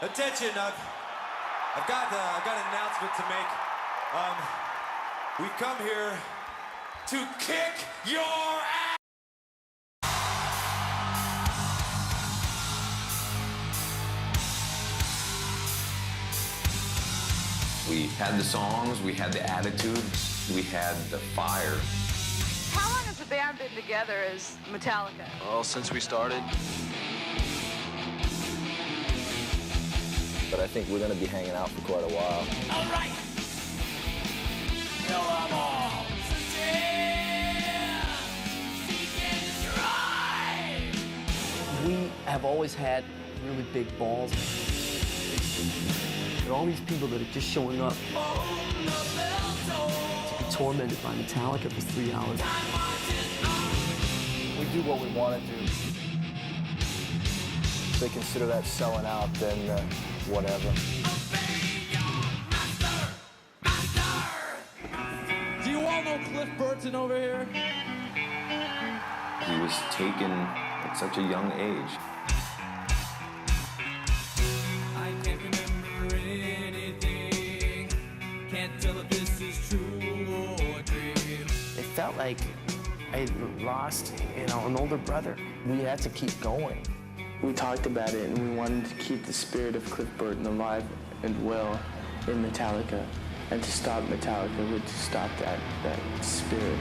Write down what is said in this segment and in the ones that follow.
Attention, I've got an announcement to make. We've come here to kick your ass! We had the songs, we had the attitude, we had the fire. How long has the band been together as Metallica? Well, since we started. But I think we're going to be hanging out for quite a while. All right! Kill them all! We have always had really big balls. There are all these people that are just showing up to be tormented by Metallica for 3 hours. We do what we want to do. If they consider that selling out, then whatever. Do you all know Cliff Burton over here? He was taken at such a young age. I can't remember anything. Can't tell if this is true or dream. It felt like I lost, an older brother. We had to keep going. We talked about it, and we wanted to keep the spirit of Cliff Burton alive and well in Metallica. And to stop Metallica would to stop that spirit.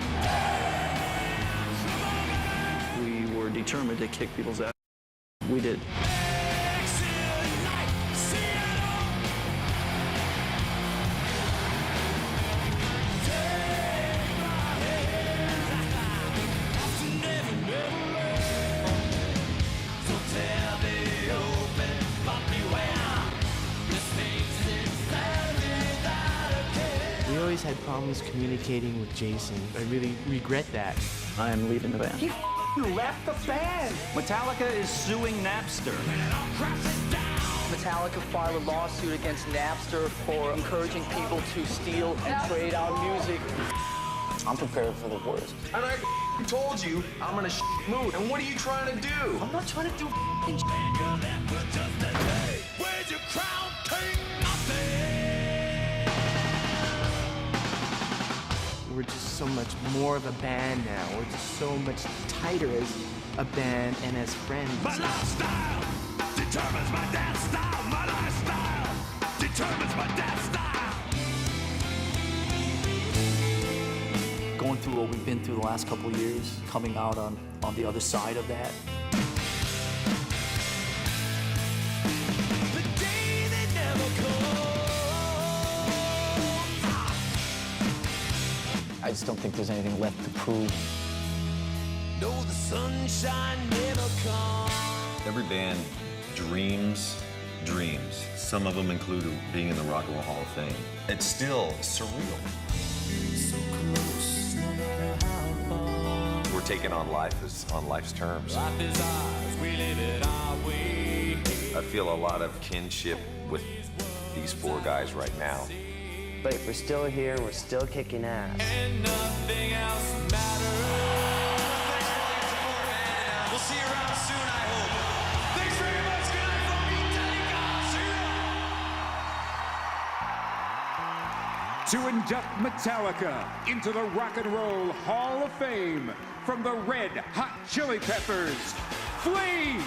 We were determined to kick people's ass. We did. We always had problems communicating with Jason. I really regret that. I am leaving the band. He left the band! Metallica is suing Napster. Metallica filed a lawsuit against Napster for encouraging people to steal and trade our music. I'm prepared for the worst. And I told you I'm in a mood. And what are you trying to do? I'm not trying to do Where's your crown, king? We're just so much more of a band now. We're just so much tighter as a band and as friends. My lifestyle determines my dance style. My lifestyle determines my dance style. Going through what we've been through the last couple of years, coming out on the other side of that. The day that never comes. I just don't think there's anything left to prove. No, the sunshine never comes. Every band dreams dreams. Some of them include being in the Rock and Roll Hall of Fame. It's still surreal. So close, no matter how far. We're taking on life on life's terms. Life is ours, we live it our way. I feel a lot of kinship with these four guys right now. But if we're still here, we're still kicking ass. And nothing else matters. We'll see you around soon, I hope. Thanks very much. Good night from Metállica. See you. To induct Metallica into the Rock and Roll Hall of Fame from the Red Hot Chili Peppers, Flea!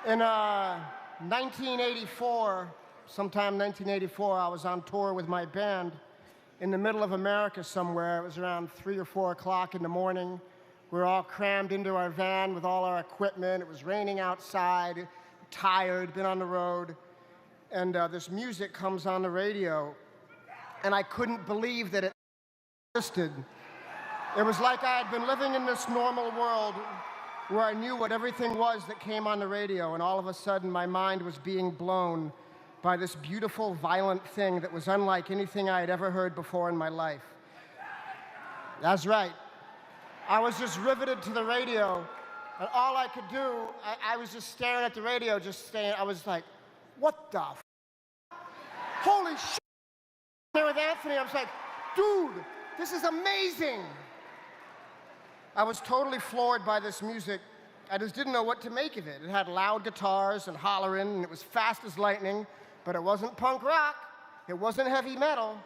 In 1984, sometime 1984, I was on tour with my band in the middle of America somewhere. It was around 3 or 4 o'clock in the morning. We were all crammed into our van with all our equipment. It was raining outside, tired, been on the road. And this music comes on the radio, and I couldn't believe that it existed. It was like I had been living in this normal world where I knew what everything was that came on the radio, and all of a sudden my mind was being blown by this beautiful, violent thing that was unlike anything I had ever heard before in my life. That's right. I was just riveted to the radio, and all I could do, I was just staring at the radio, I was like, what the f? Holy shit! There with Anthony, I was like, dude, this is amazing! I was totally floored by this music. I just didn't know what to make of it. It had loud guitars and hollering, and it was fast as lightning, but it wasn't punk rock. It wasn't heavy metal.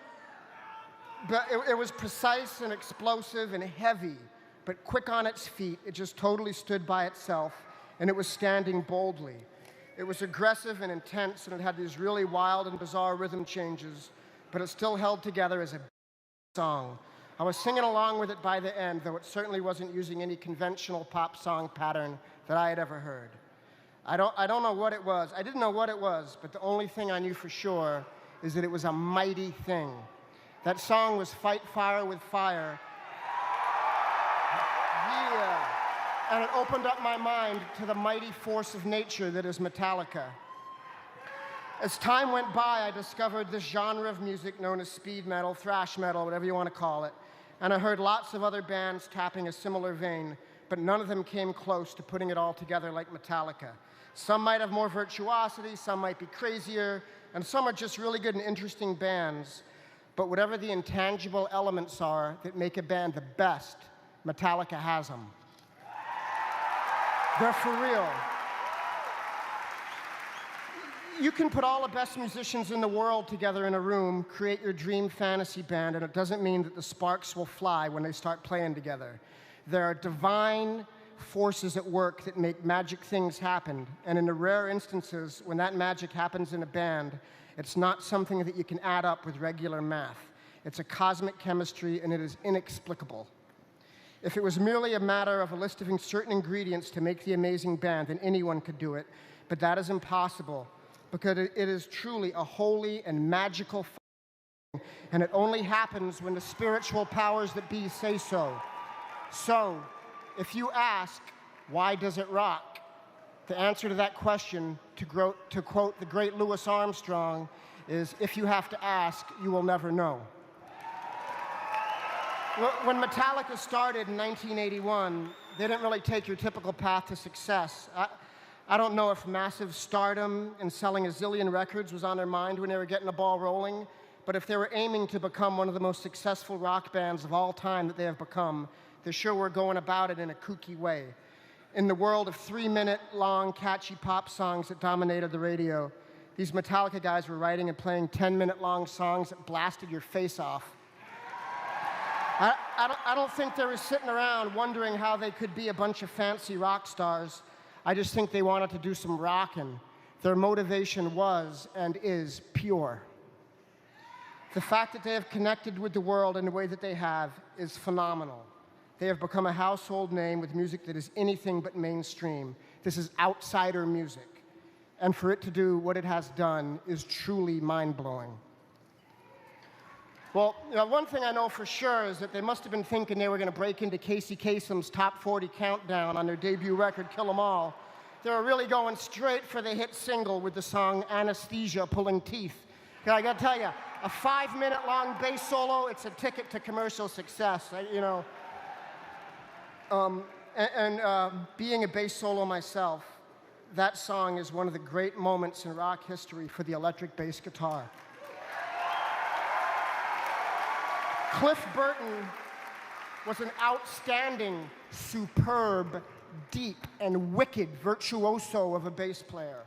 But it was precise and explosive and heavy, but quick on its feet. It just totally stood by itself, and it was standing boldly. It was aggressive and intense, and it had these really wild and bizarre rhythm changes, but it still held together as a song. I was singing along with it by the end, though it certainly wasn't using any conventional pop song pattern that I had ever heard. I don't know what it was. I didn't know what it was, but the only thing I knew for sure is that it was a mighty thing. That song was Fight Fire with Fire. Yeah. And it opened up my mind to the mighty force of nature that is Metallica. As time went by, I discovered this genre of music known as speed metal, thrash metal, whatever you want to call it. And I heard lots of other bands tapping a similar vein, but none of them came close to putting it all together like Metallica. Some might have more virtuosity, some might be crazier, and some are just really good and interesting bands. But whatever the intangible elements are that make a band the best, Metallica has them. They're for real. You can put all the best musicians in the world together in a room, create your dream fantasy band, and it doesn't mean that the sparks will fly when they start playing together. There are divine forces at work that make magic things happen, and in the rare instances when that magic happens in a band, it's not something that you can add up with regular math. It's a cosmic chemistry, and it is inexplicable. If it was merely a matter of eliciting certain ingredients to make the amazing band, then anyone could do it, but that is impossible, because it is truly a holy and magical thing, and it only happens when the spiritual powers that be say so. So, if you ask, why does it rock? The answer to that question, to quote the great Louis Armstrong, is, if you have to ask, you will never know. When Metallica started in 1981, they didn't really take your typical path to success. I don't know if massive stardom and selling a zillion records was on their mind when they were getting the ball rolling, but if they were aiming to become one of the most successful rock bands of all time that they have become, they sure were going about it in a kooky way. In the world of 3-minute-long catchy pop songs that dominated the radio, these Metallica guys were writing and playing 10-minute-long songs that blasted your face off. I don't think they were sitting around wondering how they could be a bunch of fancy rock stars. I just think they wanted to do some rockin'. Their motivation was and is pure. The fact that they have connected with the world in the way that they have is phenomenal. They have become a household name with music that is anything but mainstream. This is outsider music. And for it to do what it has done is truly mind-blowing. Well, one thing I know for sure is that they must have been thinking they were going to break into Casey Kasem's top 40 countdown on their debut record, Kill 'Em All. They were really going straight for the hit single with the song Anesthesia, Pulling Teeth. I got to tell you, a 5-minute-long bass solo, it's a ticket to commercial success, being a bass solo myself, that song is one of the great moments in rock history for the electric bass guitar. Cliff Burton was an outstanding, superb, deep, and wicked virtuoso of a bass player.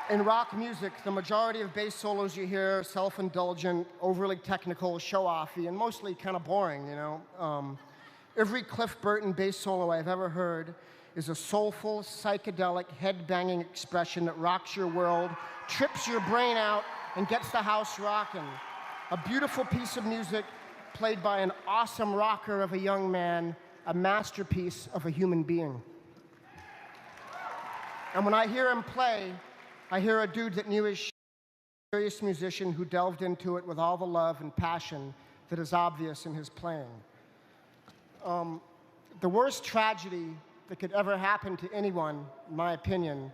In rock music, the majority of bass solos you hear are self-indulgent, overly technical, show-offy, and mostly kind of boring, Every Cliff Burton bass solo I've ever heard is a soulful, psychedelic, head-banging expression that rocks your world, trips your brain out, and gets the house rocking. A beautiful piece of music played by an awesome rocker of a young man, a masterpiece of a human being. And when I hear him play, I hear a dude that knew his shit, a serious musician who delved into it with all the love and passion that is obvious in his playing. The worst tragedy that could ever happen to anyone, in my opinion,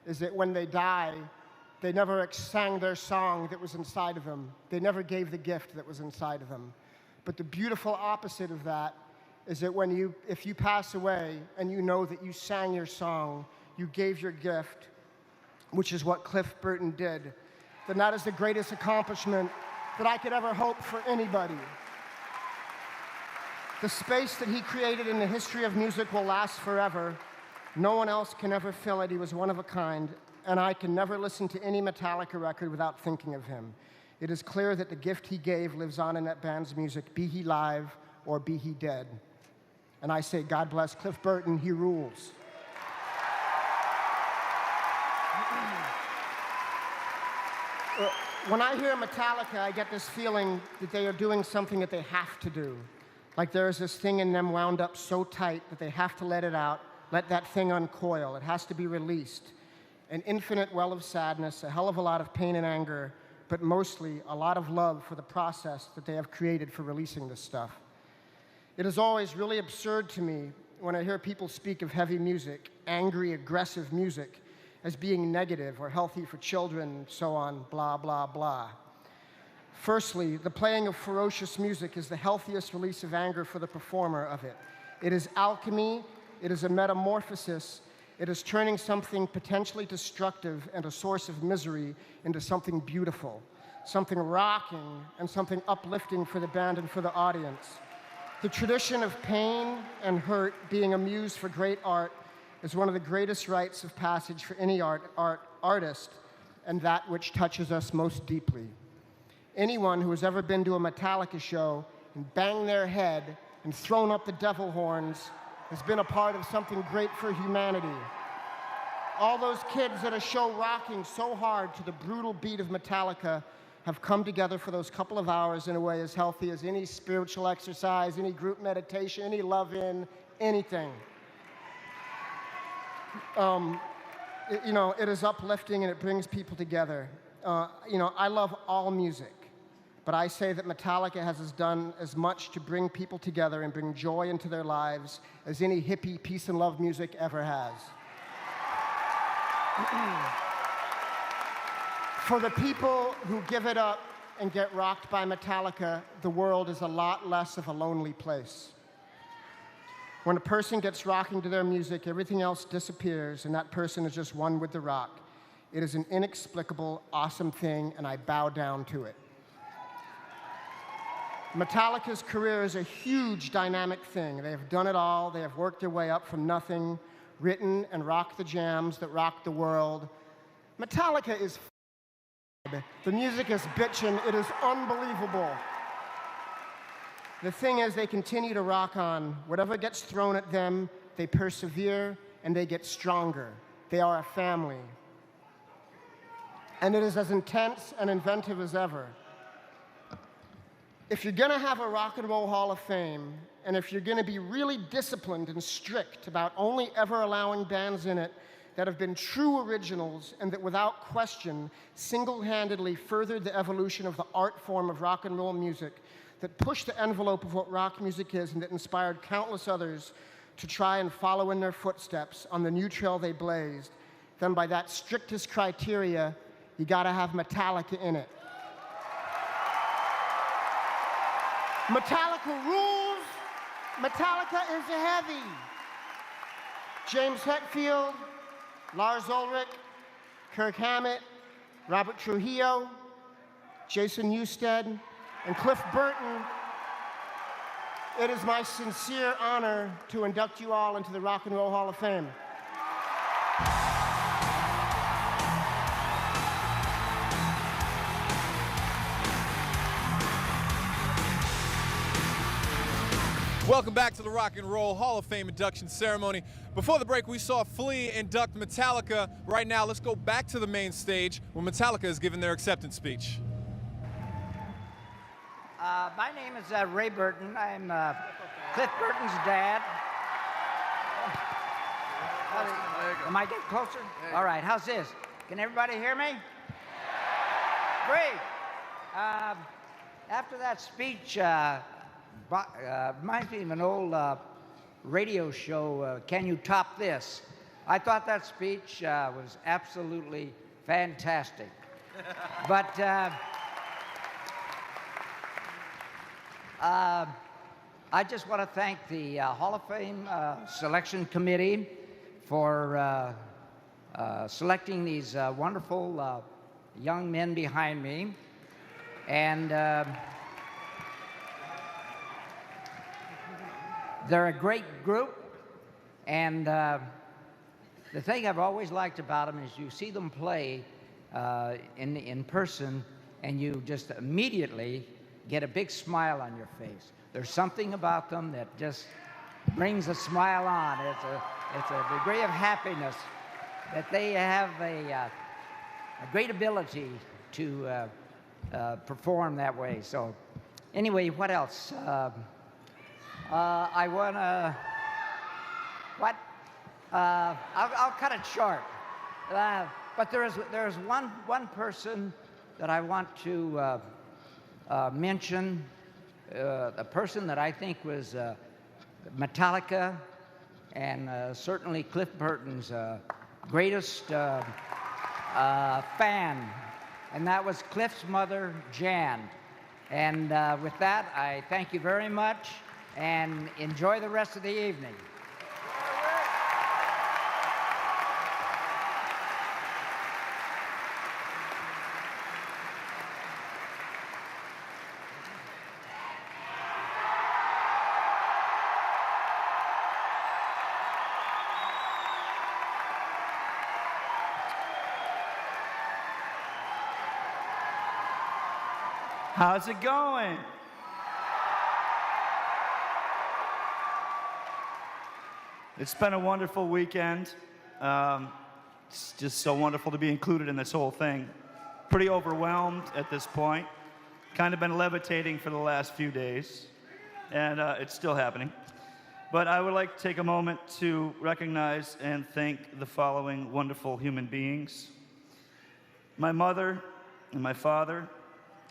is that when they die, they never sang their song that was inside of them. They never gave the gift that was inside of them. But the beautiful opposite of that is that if you pass away and you know that you sang your song, you gave your gift, which is what Cliff Burton did, then that is the greatest accomplishment that I could ever hope for anybody. The space that he created in the history of music will last forever. No one else can ever fill it. He was one of a kind, and I can never listen to any Metallica record without thinking of him. It is clear that the gift he gave lives on in that band's music, be he live or be he dead. And I say, God bless Cliff Burton, he rules. When I hear Metallica, I get this feeling that they are doing something that they have to do. Like there is this thing in them wound up so tight that they have to let it out, let that thing uncoil. It has to be released. An infinite well of sadness, a hell of a lot of pain and anger, but mostly a lot of love for the process that they have created for releasing this stuff. It is always really absurd to me when I hear people speak of heavy music, angry, aggressive music, as being negative or healthy for children, so on, blah, blah, blah. Firstly, the playing of ferocious music is the healthiest release of anger for the performer of it. It is alchemy, it is a metamorphosis, it is turning something potentially destructive and a source of misery into something beautiful, something rocking and something uplifting for the band and for the audience. The tradition of pain and hurt being a muse for great art is one of the greatest rites of passage for any artist, and that which touches us most deeply. Anyone who has ever been to a Metallica show and banged their head and thrown up the devil horns has been a part of something great for humanity. All those kids at a show rocking so hard to the brutal beat of Metallica have come together for those couple of hours in a way as healthy as any spiritual exercise, any group meditation, any love-in, anything. It is uplifting and it brings people together. I love all music, but I say that Metallica has done as much to bring people together and bring joy into their lives as any hippie peace and love music ever has. For the people who give it up and get rocked by Metallica, the world is a lot less of a lonely place. When a person gets rocking to their music, everything else disappears, and that person is just one with the rock. It is an inexplicable, awesome thing, and I bow down to it. Metallica's career is a huge dynamic thing. They have done it all. They have worked their way up from nothing, written and rocked the jams that rocked the world. Metallica is the music is bitchin'. It is unbelievable. The thing is, they continue to rock on. Whatever gets thrown at them, they persevere and they get stronger. They are a family. And it is as intense and inventive as ever. If you're gonna have a Rock and Roll Hall of Fame, and if you're gonna be really disciplined and strict about only ever allowing bands in it that have been true originals and that without question single-handedly furthered the evolution of the art form of rock and roll music, that pushed the envelope of what rock music is and that inspired countless others to try and follow in their footsteps on the new trail they blazed, then by that strictest criteria, you gotta have Metallica in it. Metallica rules. Metallica is heavy. James Hetfield, Lars Ulrich, Kirk Hammett, Robert Trujillo, Jason Newsted, and Cliff Burton. It is my sincere honor to induct you all into the Rock and Roll Hall of Fame. Welcome back to the Rock and Roll Hall of Fame induction ceremony. Before the break, we saw Flea induct Metallica. Right now, let's go back to the main stage where Metallica is giving their acceptance speech. My name is Ray Burton. I'm Cliff Burton's dad. Am I getting closer? All right, how's this? Can everybody hear me? Great. After that speech, reminds me of an old radio show, Can You Top This? I thought that speech was absolutely fantastic. But I just want to thank the Hall of Fame Selection Committee for selecting these wonderful young men behind me. And they're a great group. And the thing I've always liked about them is you see them play in person, and you just immediately get a big smile on your face. There's something about them that just brings a smile on. It's a degree of happiness that they have a great ability to perform that way. So anyway, what else? I want to... What? I'll cut it short. But there's one person that I want to mention, a person that I think was Metallica and certainly Cliff Burton's greatest fan, and that was Cliff's mother, Jan. And with that, I thank you very much, and enjoy the rest of the evening. How's it going? It's been a wonderful weekend. It's just so wonderful to be included in this whole thing. Pretty overwhelmed at this point. Kind of been levitating for the last few days, and it's still happening. But I would like to take a moment to recognize and thank the following wonderful human beings. My mother and my father,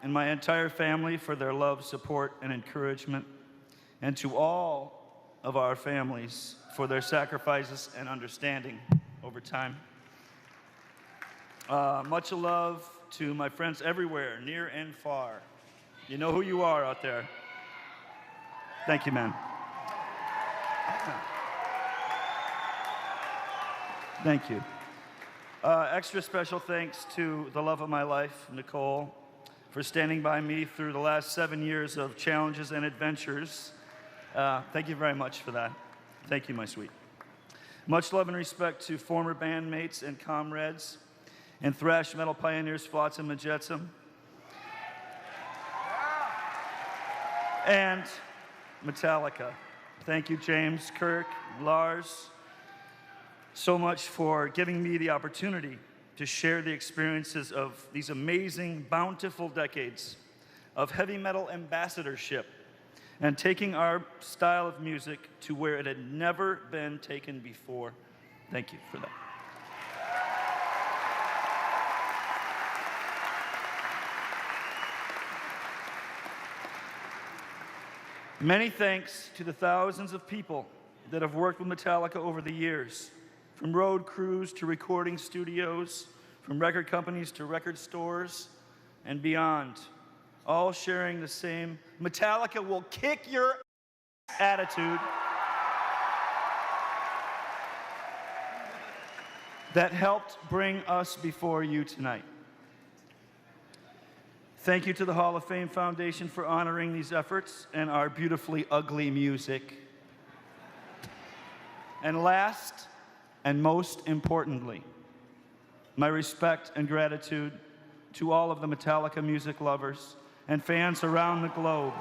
and my entire family for their love, support, and encouragement, and to all of our families for their sacrifices and understanding over time. Much love to my friends everywhere, near and far. You know who you are out there. Thank you, man. Thank you. Extra special thanks to the love of my life, Nicole, for standing by me through the last 7 years of challenges and adventures. Thank you very much for that. Thank you, my sweet. Much love and respect to former bandmates and comrades and thrash metal pioneers Flotsam and Jetsam. And Metallica. Thank you, James, Kirk, Lars, so much for giving me the opportunity to share the experiences of these amazing, bountiful decades of heavy metal ambassadorship and taking our style of music to where it had never been taken before. Thank you for that. Many thanks to the thousands of people that have worked with Metallica over the years, from road crews to recording studios, from record companies to record stores, and beyond, all sharing the same Metallica will kick your attitude that helped bring us before you tonight. Thank you to the Hall of Fame Foundation for honoring these efforts and our beautifully ugly music. And last, and most importantly, my respect and gratitude to all of the Metallica music lovers and fans around the globe.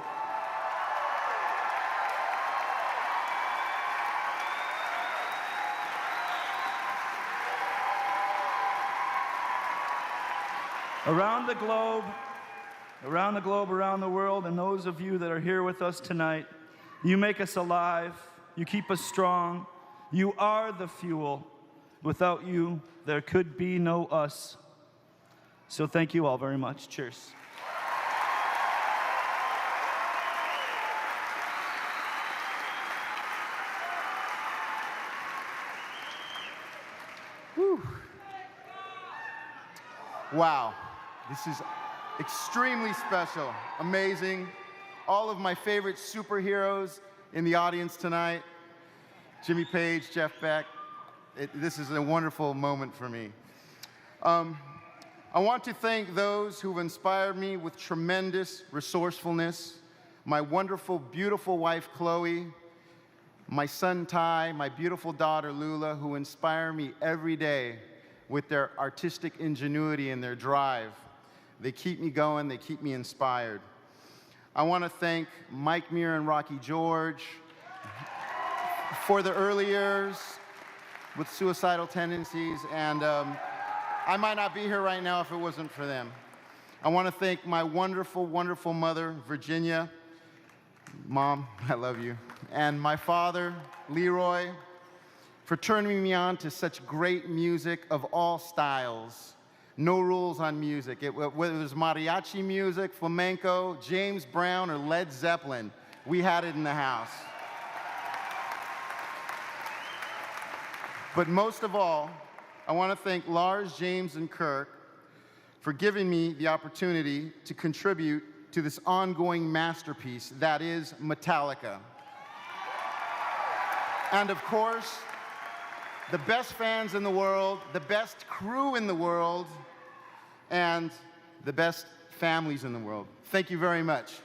Around the globe, around the world, and those of you that are here with us tonight, you make us alive, you keep us strong, you are the fuel. Without you, there could be no us. So thank you all very much. Cheers. Whew. Wow, this is extremely special, amazing. all of my favorite superheroes in the audience tonight. Jimmy Page, Jeff Beck. This is a wonderful moment for me. I want to thank those who've inspired me with tremendous resourcefulness. My wonderful, beautiful wife, Chloe, my son, Ty, my beautiful daughter, Lula, who inspire me every day with their artistic ingenuity and their drive. They keep me going, they keep me inspired. I want to thank Mike Muir and Rocky George for the early years with suicidal tendencies, and I might not be here right now if it wasn't for them. I want to thank my wonderful, wonderful mother, Virginia. Mom, I love you. And my father, Leroy, for turning me on to such great music of all styles. No rules on music. Whether it was mariachi music, flamenco, James Brown, or Led Zeppelin, we had it in the house. But most of all, I want to thank Lars, James, and Kirk for giving me the opportunity to contribute to this ongoing masterpiece that is Metallica. And of course, the best fans in the world, the best crew in the world, and the best families in the world. Thank you very much.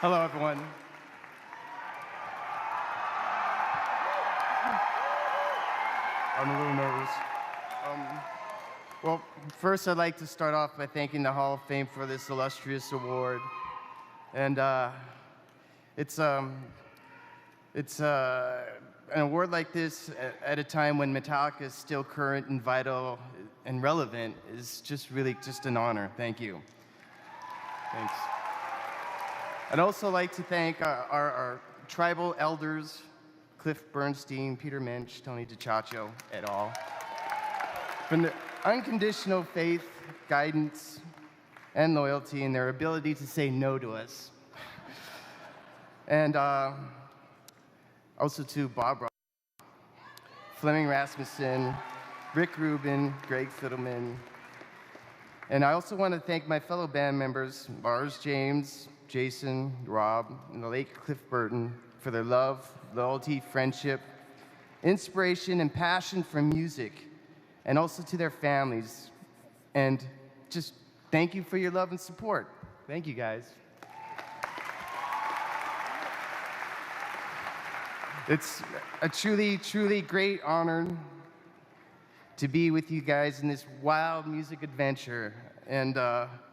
Hello, everyone. I'm a little nervous. Well, first I'd like to start off by thanking the Hall of Fame for this illustrious award. And it's an award like this at a time when Metallica is still current and vital and relevant is just really just an honor. Thank you. Thanks. I'd also like to thank our tribal elders, Cliff Bernstein, Peter Mensch, Tony DiCiaccio, et al., for their unconditional faith, guidance, and loyalty, and their ability to say no to us. And also to Bob Ross, Fleming Rasmussen, Rick Rubin, Greg Fiddleman. And I also want to thank my fellow band members, Lars, James, Jason, Rob, and the late Cliff Burton, for their love, loyalty, friendship, inspiration, and passion for music, and also to their families. And just thank you for your love and support. Thank you, guys. It's a truly, truly great honor to be with you guys in this wild music adventure. And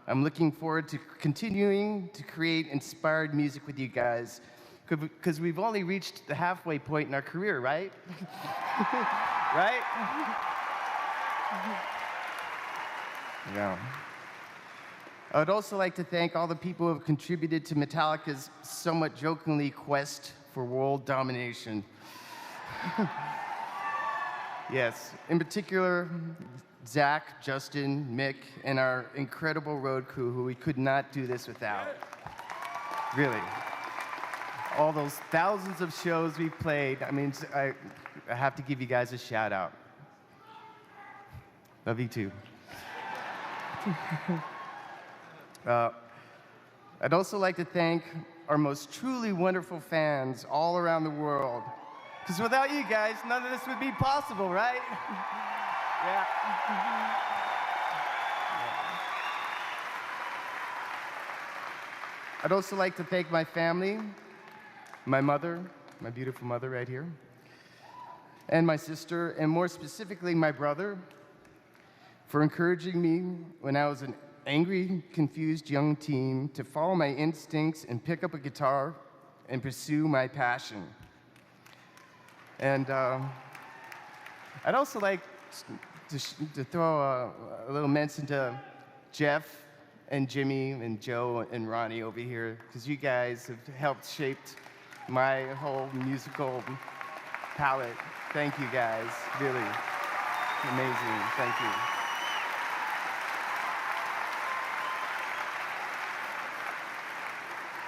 I'm looking forward to continuing to create inspired music with you guys, because we've only reached the halfway point in our career, right? Right? Yeah. I would also like to thank all the people who have contributed to Metallica's somewhat jokingly quest for world domination. Yes, in particular, Zach, Justin, Mick, and our incredible road crew who we could not do this without. Really. All those thousands of shows we've played, I mean, I have to give you guys a shout out. Love you too. I'd also like to thank our most truly wonderful fans all around the world. Because without you guys, none of this would be possible, right? Yeah. I'd also like to thank my family, my mother, my beautiful mother right here, and my sister, and more specifically my brother, for encouraging me when I was an angry, confused young teen to follow my instincts and pick up a guitar and pursue my passion. And I'd also like to throw a little mention to Jeff and Jimmy and Joe and Ronnie over here, because you guys have helped shape my whole musical palette. Thank you guys, really. Amazing, thank you.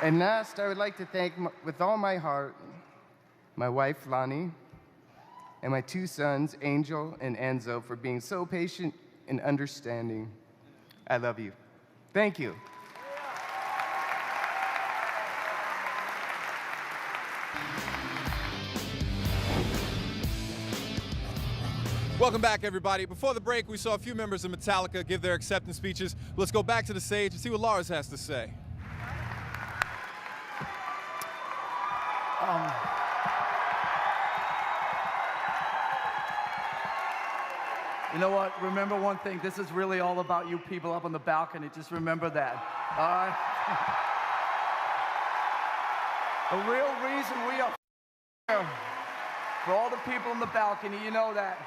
And last, I would like to thank, with all my heart, my wife, Lonnie, and my 2 sons, Angel and Enzo, for being so patient and understanding. I love you. Thank you. Welcome back, everybody. Before the break, we saw a few members of Metallica give their acceptance speeches. Let's go back to the stage and see what Lars has to say. You know what? Remember one thing. This is really all about you people up on the balcony. Just remember that. All right? The real reason we are here, for all the people on the balcony, you know that.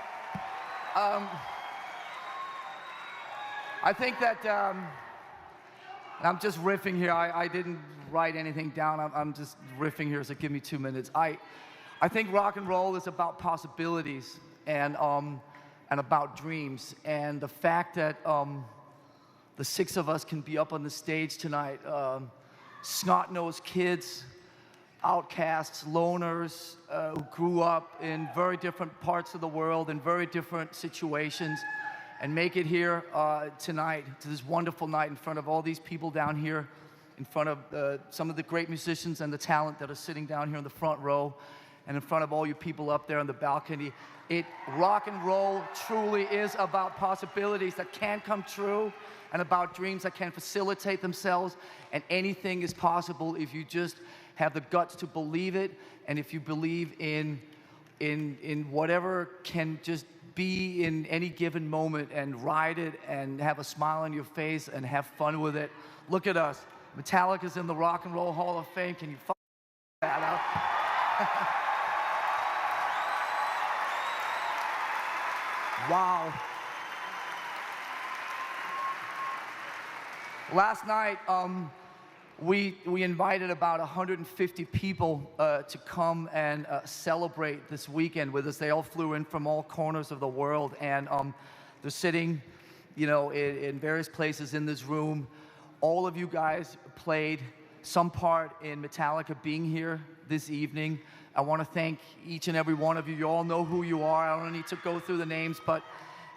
I think that, I'm just riffing here. I didn't write anything down. I'm just riffing here, so give me 2 minutes. I think rock and roll is about possibilities and about dreams. And the fact that the 6 of us can be up on the stage tonight, snot-nosed kids, outcasts, loners, who grew up in very different parts of the world, in very different situations, and make it here tonight, to this wonderful night in front of all these people down here, in front of some of the great musicians and the talent that are sitting down here in the front row, and in front of all you people up there on the balcony. Rock and roll truly is about possibilities that can come true, and about dreams that can facilitate themselves, and anything is possible if you just have the guts to believe it, and if you believe in whatever can just be in any given moment, and ride it and have a smile on your face and have fun with it. Look at us. Metallica's in the Rock and Roll Hall of Fame. Can you that up? Wow. Last night, we invited about 150 people to come and celebrate this weekend with us. They all flew in from all corners of the world, and they're sitting, you know, in various places in this room. All of you guys played some part in Metallica being here this evening. I want to thank each and every one of you. You all know who you are. I don't need to go through the names, but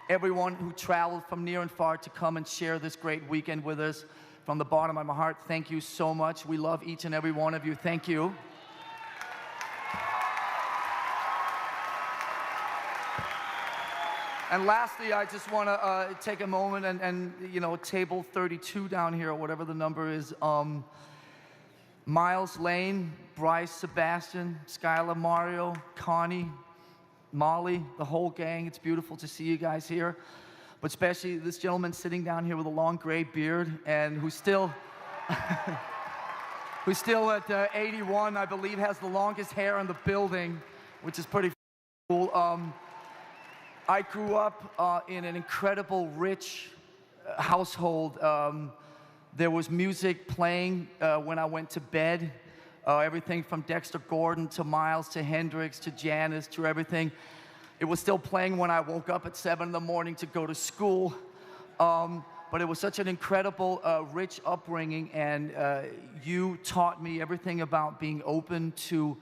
everyone who traveled from near and far to come and share this great weekend with us, from the bottom of my heart, thank you so much. We love each and every one of you. Thank you. And lastly, I just want to take a moment and you know, table 32 down here, or whatever the number is. Miles, Lane, Bryce, Sebastian, Skylar, Mario, Connie, Molly, the whole gang. It's beautiful to see you guys here. But especially this gentleman sitting down here with a long gray beard, and who's still at 81, I believe, has the longest hair in the building, which is pretty cool. I grew up in an incredible, rich household. There was music playing when I went to bed. Everything from Dexter Gordon to Miles to Hendrix to Janis to everything. It was still playing when I woke up at 7 in the morning to go to school. But it was such an incredible, rich upbringing, and you taught me everything about being open to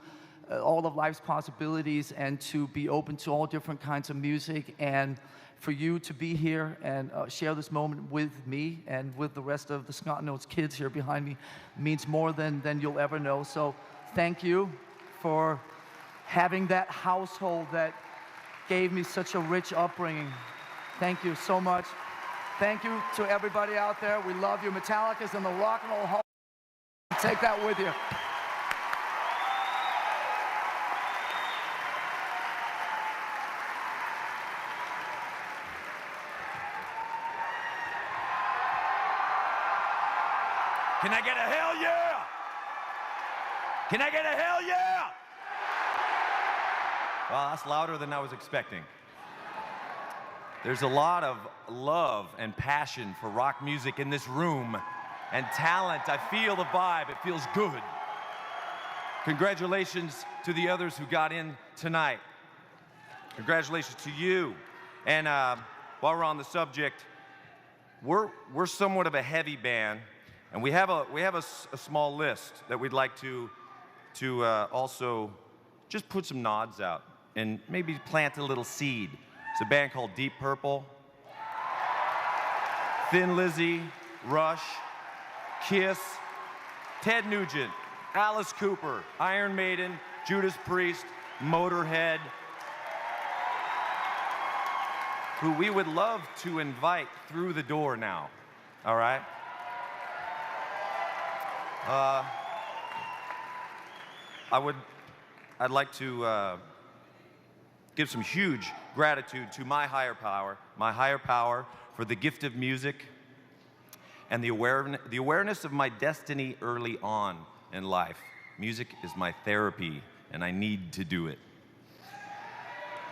all of life's possibilities, and to be open to all different kinds of music. And for you to be here and share this moment with me and with the rest of the snot-nosed kids here behind me means more than you'll ever know. So thank you for having that household that gave me such a rich upbringing. Thank you so much. Thank you to everybody out there. We love you. Metallica's in the Rock and Roll Hall. Take that with you. Can I get a hell yeah? Can I get a hell yeah? Well, that's louder than I was expecting. There's a lot of love and passion for rock music in this room, and talent. I feel the vibe. It feels good. Congratulations to the others who got in tonight. Congratulations to you. And while we're on the subject, we're somewhat of a heavy band, and we have a small list that we'd like to also just put some nods out. and maybe plant a little seed. It's a band called Deep Purple, Thin Lizzy, Rush, Kiss, Ted Nugent, Alice Cooper, Iron Maiden, Judas Priest, Motorhead, who we would love to invite through the door now, all right? I'd like to give some huge gratitude to my higher power for the gift of music and the awareness of my destiny early on in life. Music is my therapy, and I need to do it.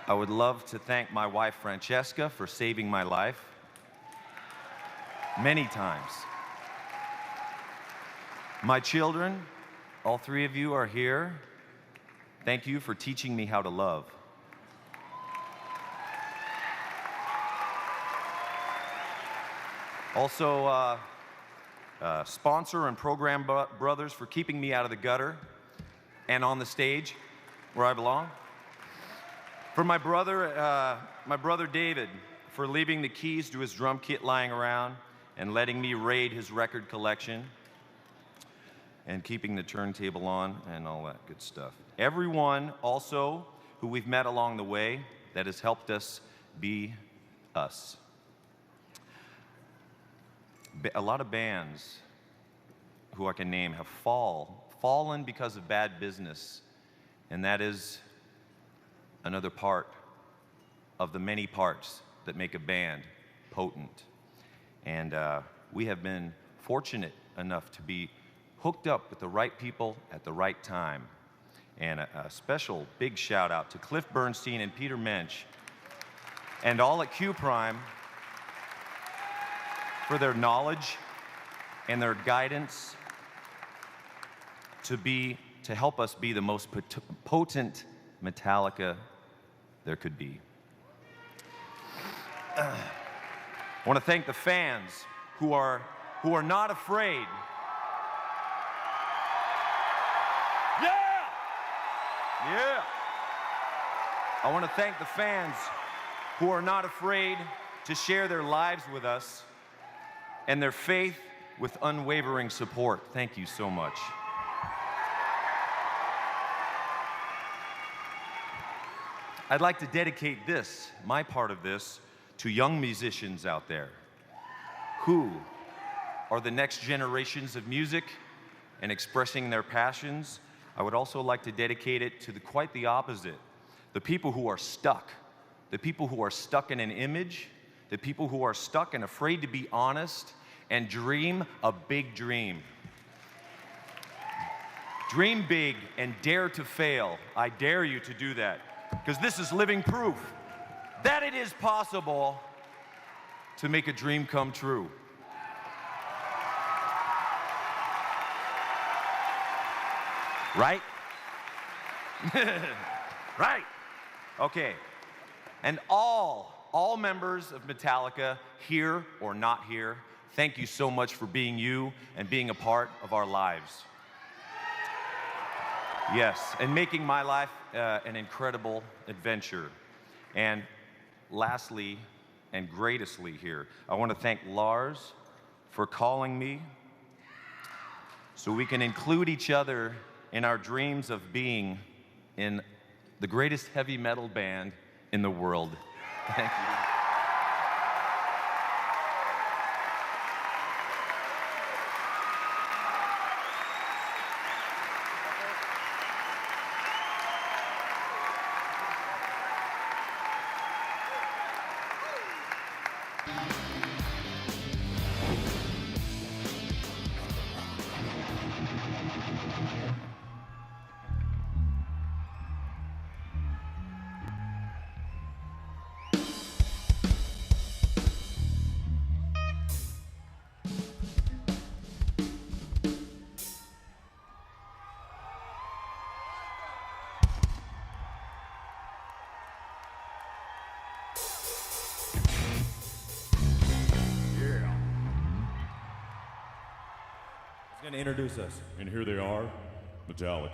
I would love to thank my wife, Francesca, for saving my life many times. My children, all three of you are here. Thank you for teaching me how to love. Also, sponsor and program brothers for keeping me out of the gutter and on the stage where I belong. For my brother David, for leaving the keys to his drum kit lying around and letting me raid his record collection and keeping the turntable on and all that good stuff. Everyone also who we've met along the way that has helped us be us. A lot of bands who I can name have fallen because of bad business, and that is another part of the many parts that make a band potent. And we have been fortunate enough to be hooked up with the right people at the right time. And a special big shout out to Cliff Bernstein and Peter Mensch and all at Q Prime for their knowledge and their guidance to help us be the most potent Metallica there could be. I want to thank the fans who are not afraid. Yeah! I want to thank the fans who are not afraid to share their lives with us and their faith with unwavering support. Thank you so much. I'd like to dedicate this, my part of this, to young musicians out there who are the next generations of music and expressing their passions. I would also like to dedicate it to quite the opposite, the people who are stuck, the people who are stuck in an image, the people who are stuck and afraid to be honest and dream a big dream. Dream big and dare to fail. I dare you to do that, because this is living proof that it is possible to make a dream come true. Right? Right. Okay. And all members of Metallica, here or not here, thank you so much for being you and being a part of our lives. Yes, and making my life an incredible adventure. And lastly, and greatestly here, I want to thank Lars for calling me so we can include each other in our dreams of being in the greatest heavy metal band in the world. Thank you. Going to introduce us. And here they are, Metallica.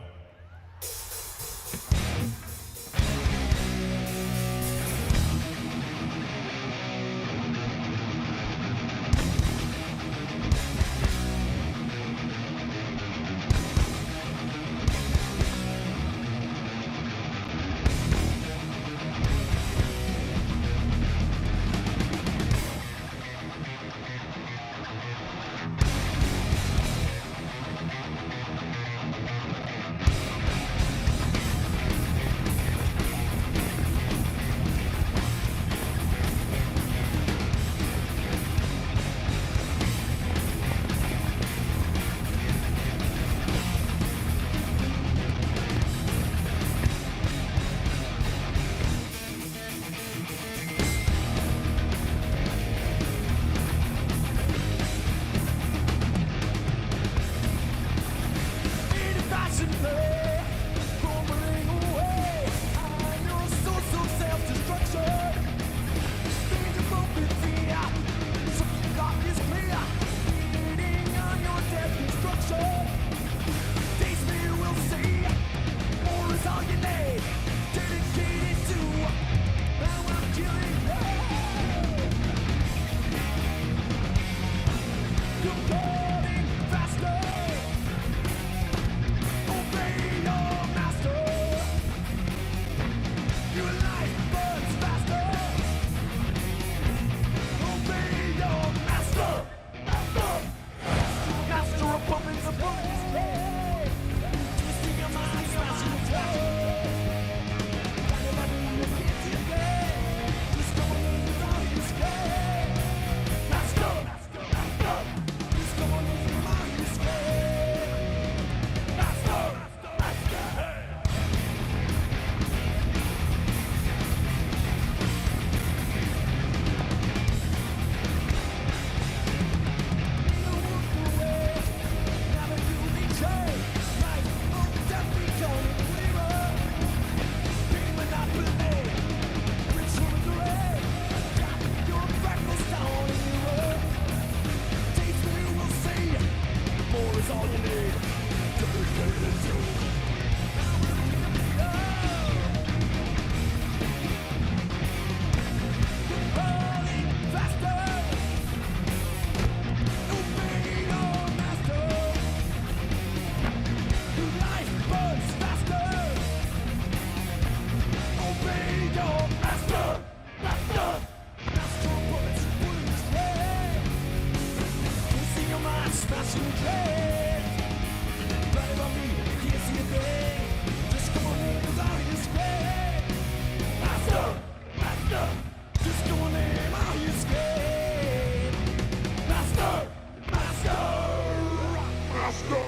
is all you need. Dedicated to. Smashing dread. Right about me, you can't see a thing. Just come on in, 'cause all you scared. Master, master. Just come on in, all you scared. Master, master, master.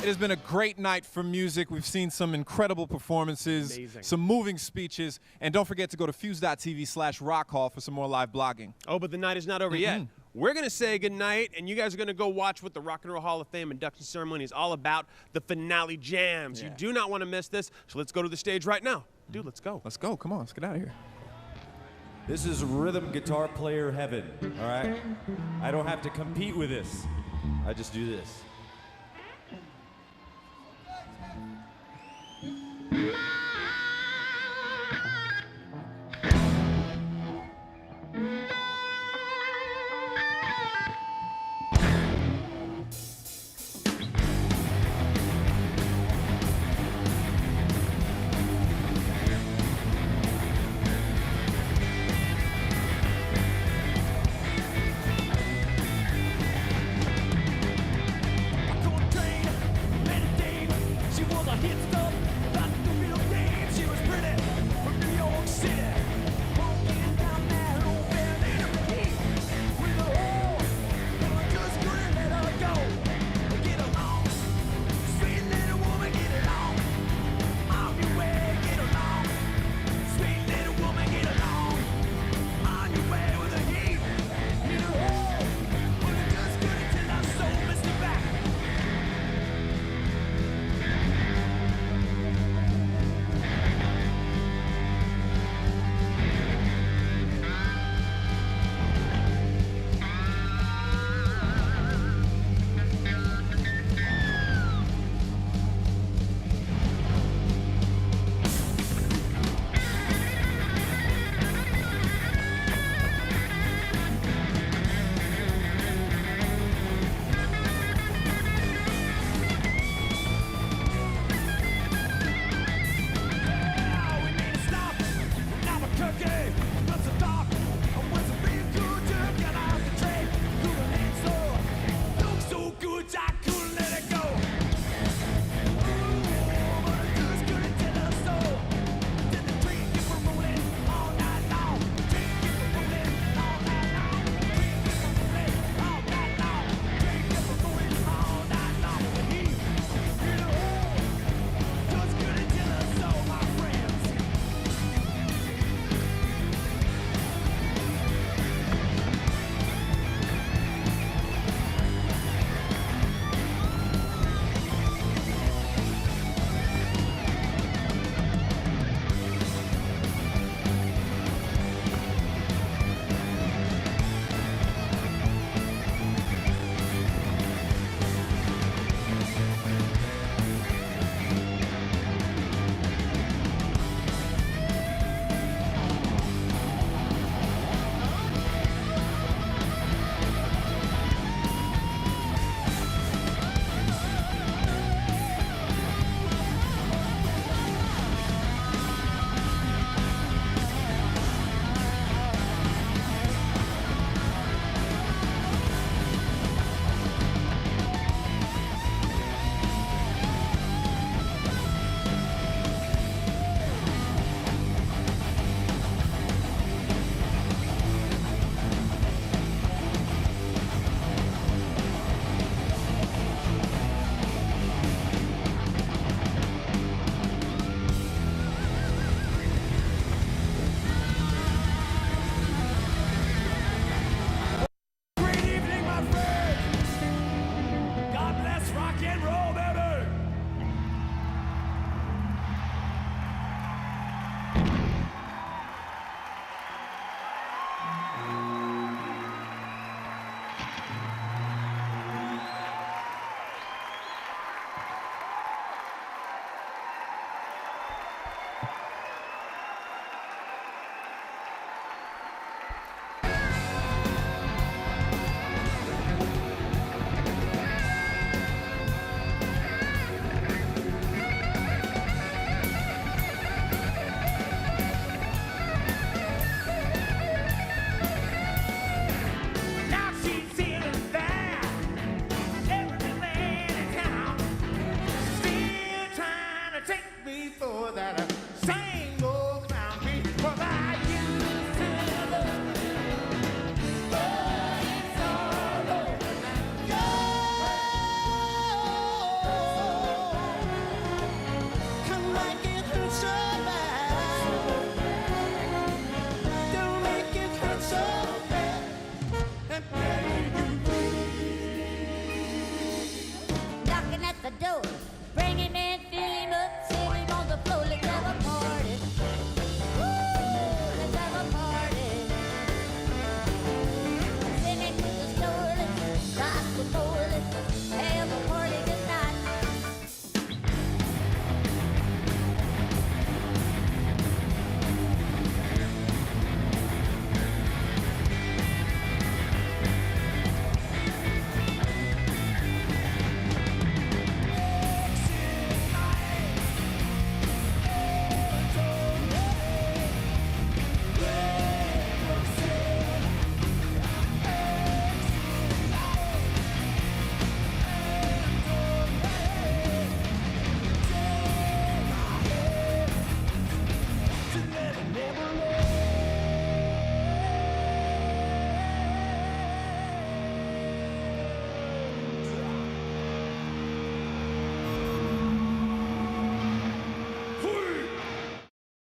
It has been a great night for music. We've seen some incredible performances, some moving speeches, and don't forget to go to fuse.tv/rockhall for some more live blogging. Oh, but the night is not over yet. We're going to say goodnight, and you guys are going to go watch what the Rock and Roll Hall of Fame induction ceremony is all about, the finale jams. You do not want to miss this, so let's go to the stage right now. Dude, let's go. Let's go. Come on, let's get out of here. This is rhythm guitar player heaven, all right? I don't have to compete with this. I just do this.